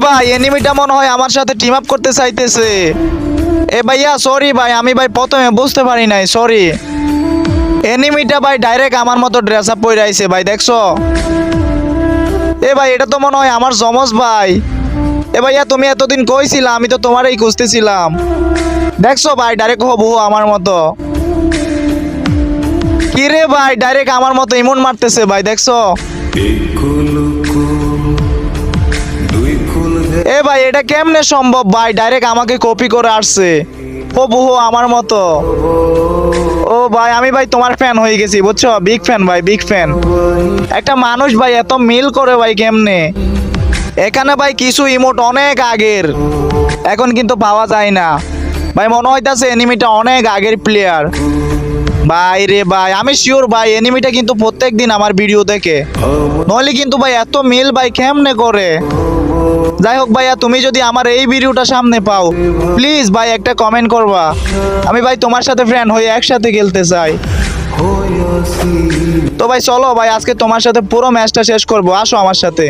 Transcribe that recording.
ভাই এনিমিটা মনে হয় আমার সাথে টিম আপ করতে চাইতেছে। এ ভাইয়া সরি ভাই, আমি ভাই প্রথমে বুঝতে পারি নাই, সরি। এনিমিটা ভাই ডাইরেক্ট আমার মতো ড্রেস আপ পরে আইছে ভাই, দেখছো? এ ভাই এটা তো মনে হয় আমার জমজ ভাই। এ ভাইয়া তুমি এতদিন কইছিলা, আমি তো তোমারই খুঁজতেছিলাম। দেখছো ভাই ডাইরেক্ট হবু আমার মতো। কি রে ভাই ডাইরেক্ট আমার মতো ইমন মারতেছে ভাই, দেখছো? এ ভাই এটা কেমনে সম্ভব ভাই, ডাইরেক্ট আমাকে কপি করে আসছে হবু আমার মতো। ও ভাই আমি ভাই তোমার ফ্যান হয়ে গেছি বুঝছো, বিগ ফ্যান ভাই, বিগ ফ্যান। একটা মানুষ ভাই এত মিল করে ভাই কেমনে? এখানে ভাই কিছু ইমোট অনেক আগের, এখন কিন্তু পাওয়া যায় না ভাই, মনে হইতাছে এনিমিটা অনেক আগের প্লেয়ার। ভাই রে ভাই আমি শিওর ভাই এনিমিটা কিন্তু প্রত্যেকদিন আমার ভিডিও দেখে, নইলে কিন্তু ভাই এত মিল ভাই কেমনে করে? যাই হোক ভাইয়া তুমি যদি আমার এই ভিডিওটা সামনে পাও প্লিজ ভাই একটা কমেন্ট করবা, আমি ভাই তোমার সাথে ফ্রেন্ড হয়ে একসাথে খেলতে চাই। তো ভাই চলো ভাই আজকে তোমার সাথে পুরো ম্যাচটা শেষ করবো, আসো আমার সাথে।